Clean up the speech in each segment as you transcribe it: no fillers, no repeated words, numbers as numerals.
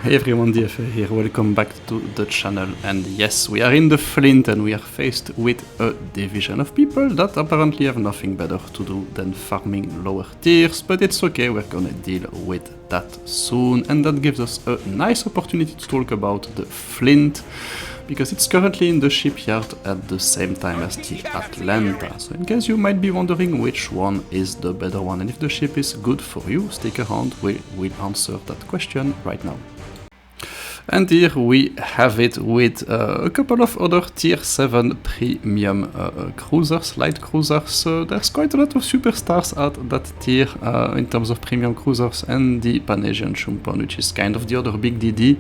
Hey everyone, DFA here, welcome back to the channel. And yes, we are in the Flint and we are faced with a division of people that apparently have nothing better to do than farming lower tiers, but it's okay, we're gonna deal with that soon. And that gives us a nice opportunity to talk about the Flint, because it's currently in the shipyard at the same time as the Atlanta. So in case you might be wondering which one is the better one, and if the ship is good for you, stick around, we'll answer that question right now. And here we have it with a couple of other tier 7 premium cruisers, light cruisers. There's quite a lot of superstars at that tier in terms of premium cruisers, and the Panasian Chumpon, which is kind of the other big DD.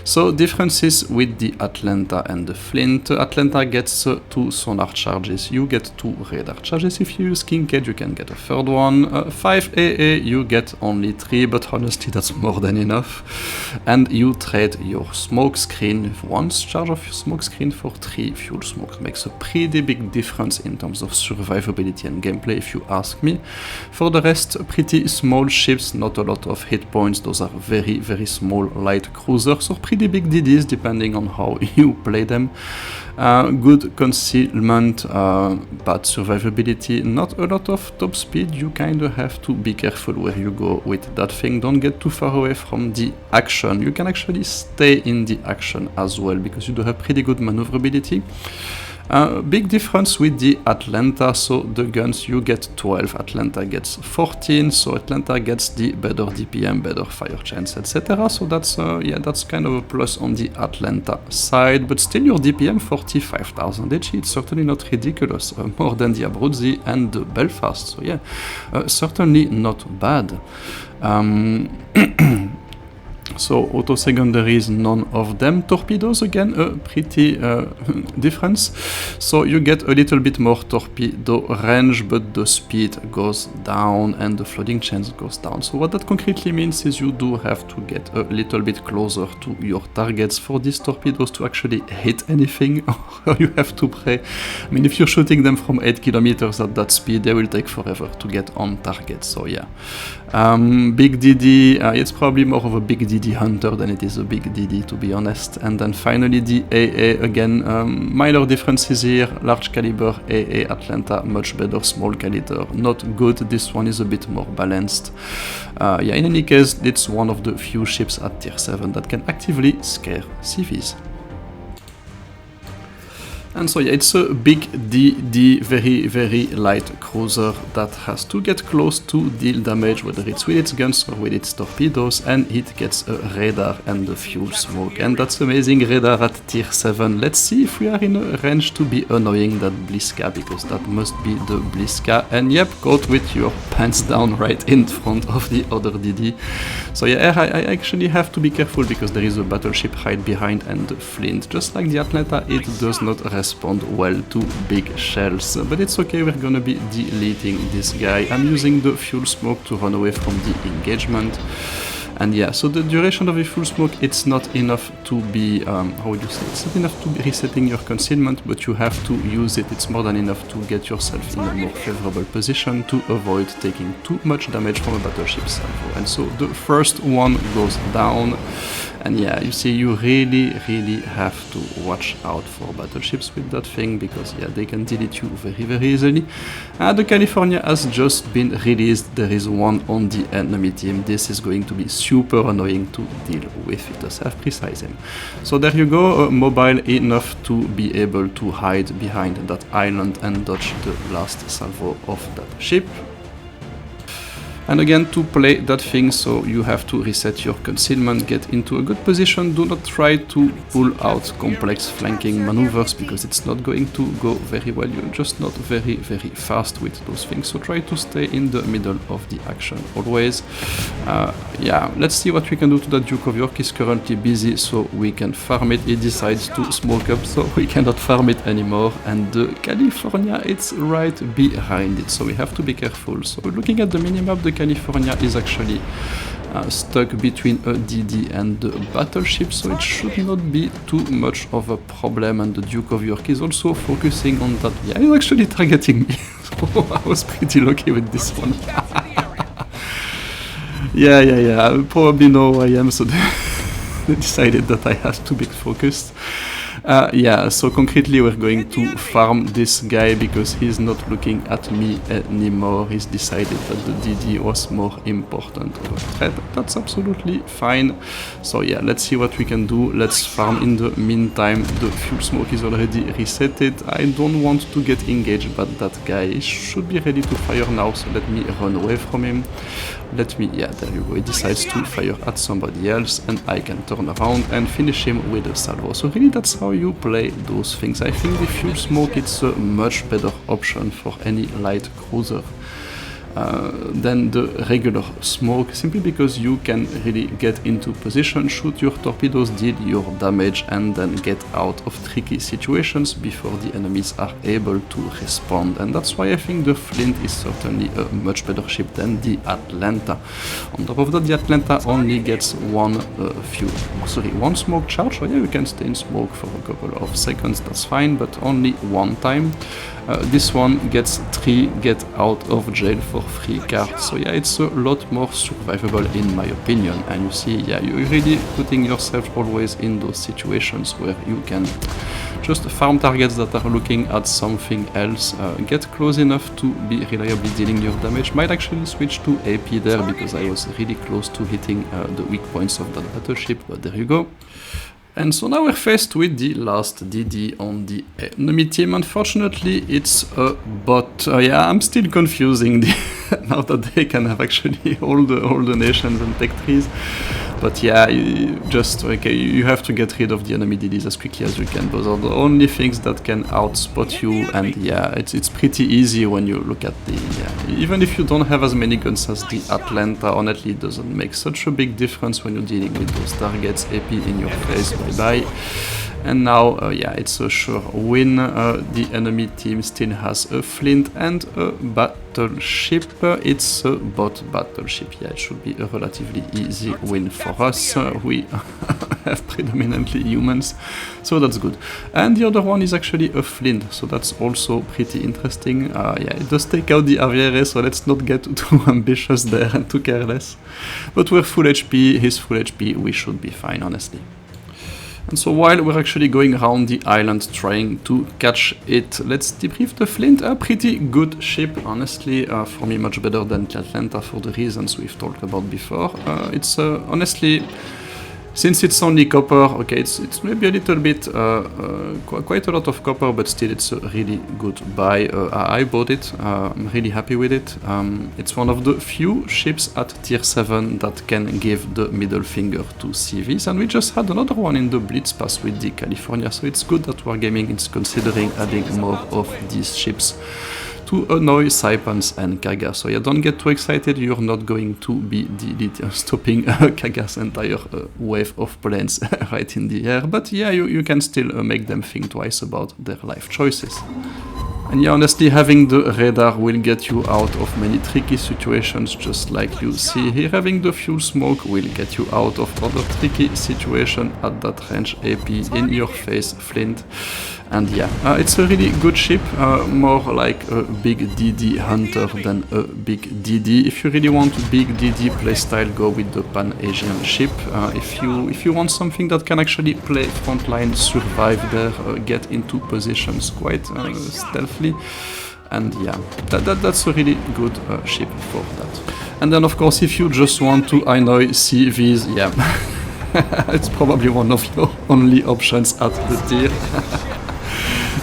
So differences with the Atlanta and the Flint. Atlanta gets 2 sonar charges, you get 2 radar charges. If you use Kincaid, you can get a third one. 5 AA, you get only 3, but honestly that's more than enough. And you trade your smoke screen, 1 charge of your smoke screen for 3 fuel smokes. Makes a pretty big difference in terms of survivability and gameplay, if you ask me. For the rest, pretty small ships, not a lot of hit points. Those are very, very small light cruisers or pretty big DDs, depending on how you play them. Good concealment, bad survivability, not a lot of top speed. You kind of have to be careful where you go with that thing. Don't get too far away from the action. You can actually stay in the action as well, because you do have pretty good maneuverability. Big difference with the Atlanta. So the guns, you get 12, Atlanta gets 14, so Atlanta gets the better DPM, better fire chance, etc. So that's that's kind of a plus on the Atlanta side, but still your DPM 45,000 HE, it's certainly not ridiculous, more than the Abruzzi and the Belfast, so yeah, certainly not bad. So auto secondaries, none of them. Torpedoes, again, a pretty difference. So you get a little bit more torpedo range, but the speed goes down and the flooding chance goes down. So what that concretely means is you do have to get a little bit closer to your targets for these torpedoes to actually hit anything, or you have to pray. I mean, if you're shooting them from 8 kilometers at that speed, they will take forever to get on target, so yeah. Big DD, it's probably more of a big DD hunter than it is a big DD, to be honest. And then finally the AA, again, minor differences here. Large caliber AA Atlanta, much better. Small caliber, not good. This one is a bit more balanced. Yeah, in any case, it's one of the few ships at tier 7 that can actively scare CVs. And so yeah, it's a big DD, very, very light cruiser that has to get close to deal damage, whether it's with its guns or with its torpedoes, and it gets a radar and a fuel smoke. And that's amazing, radar at tier 7. Let's see if we are in a range to be annoying that Bliska, because that must be the Bliska. And yep, caught with your pants down right in front of the other DD. So yeah, I actually have to be careful, because there is a battleship right behind, and the Flint, just like the Atlanta, it does not respond well to big shells, but it's okay, we're gonna be deleting this guy. I'm using the fuel smoke to run away from the engagement. And yeah, so the duration of the fuel smoke, it's not enough to be, how would you say, it's not enough to be resetting your concealment, but you have to use it. It's more than enough to get yourself in a more favorable position to avoid taking too much damage from a battleship salvo. And so the first one goes down. And yeah, you see, you really, really have to watch out for battleships with that thing, because yeah, they can delete you very, very easily. The California has just been released. There is one on the enemy team. This is going to be super annoying to deal with. It does have precise aim. So there you go, mobile enough to be able to hide behind that island and dodge the last salvo of that ship. And again, to play that thing, so you have to reset your concealment, get into a good position. Do not try to pull out complex flanking maneuvers, because it's not going to go very well. You're just not very, very fast with those things. So try to stay in the middle of the action always. Yeah, let's see what we can do to that Duke of York. Is currently busy, so we can farm it. He decides to smoke up, so we cannot farm it anymore. And the California, it's right behind it, so we have to be careful. So looking at the minimap, the California is actually stuck between a DD and the battleship, so it should not be too much of a problem. And the Duke of York is also focusing on that. Yeah, he's actually targeting me. So I was pretty lucky with this one. Yeah, I probably know who I am, so decided that I had to be focused. Yeah, so concretely we're going to farm this guy because he's not looking at me anymore. He's decided that the DD was more important over threat. That's absolutely fine. So yeah, let's see what we can do. Let's farm in the meantime. The fuel smoke is already resetted. I don't want to get engaged, but that guy should be ready to fire now, so let me run away from him. Let me, yeah, there you go, he decides to fire at somebody else and I can turn around and finish him with a salvo. So really that's how you play those things. I think the fuel smoke is a much better option for any light cruiser than the regular smoke, simply because you can really get into position, shoot your torpedoes, deal your damage, and then get out of tricky situations before the enemies are able to respond. And that's why I think the Flint is certainly a much better ship than the Atlanta. On top of that, the Atlanta only gets one smoke charge, so yeah, you can stay in smoke for a couple of seconds, that's fine, but only one time. This one gets 3 get out of jail for free cards, so yeah, it's a lot more survivable in my opinion. And you see, yeah, you're really putting yourself always in those situations where you can just farm targets that are looking at something else, get close enough to be reliably dealing your damage. Might actually switch to AP there because I was really close to hitting the weak points of that battleship, but there you go. And so now we're faced with the last DD on the enemy team. Unfortunately, it's a bot. Yeah, I'm still confusing now that they can have actually all the nations and tech trees. But yeah, you have to get rid of the enemy DDs as quickly as you can. Those are the only things that can outspot you, and yeah, it's pretty easy when you look at the... Yeah, even if you don't have as many guns as the Atlanta, honestly, it doesn't make such a big difference when you're dealing with those targets. AP in your face, bye-bye. And now, yeah, it's a sure win. The enemy team still has a Flint and a battleship. It's a bot battleship. Yeah, it should be a relatively easy win for us. We have predominantly humans, so that's good. And the other one is actually a Flint, so that's also pretty interesting. Yeah, it does take out the Aviere, so let's not get too ambitious there and too careless. But we're full HP, he's full HP, we should be fine, honestly. And so while we're actually going around the island trying to catch it, let's debrief the Flint. A pretty good ship, honestly, for me much better than the Atlanta for the reasons we've talked about before. It's honestly, since it's only copper, okay, it's maybe a little bit, quite a lot of copper, but still it's a really good buy. I bought it, I'm really happy with it. It's one of the few ships at tier 7 that can give the middle finger to CVs, and we just had another one in the blitz pass with the California, so it's good that Wargaming is considering adding more of these ships to annoy Saipans and Kaga. So yeah, don't get too excited, you're not going to be stopping Kaga's entire wave of planes right in the air, but yeah, you can still make them think twice about their life choices. And yeah, honestly, having the radar will get you out of many tricky situations, just like you see here. Having the fuel smoke will get you out of other tricky situations at that range. AP in your face, Flint. And yeah, it's a really good ship, more like a big DD hunter than a big DD. If you really want big DD playstyle, go with the Pan-Asian ship. If you want something that can actually play frontline, survive there, get into positions quite stealthily, and yeah, that's a really good ship for that. And then of course, if you just want to annoy CVs, yeah, it's probably one of your only options at the tier.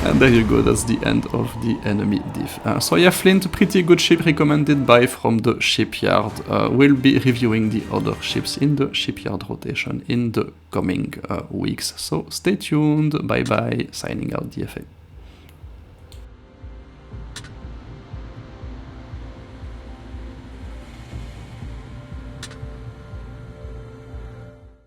And there you go, that's the end of the enemy div. So yeah, Flint, pretty good ship, recommended buy from the shipyard. We'll be reviewing the other ships in the shipyard rotation in the coming weeks. So stay tuned, bye bye, signing out DFA.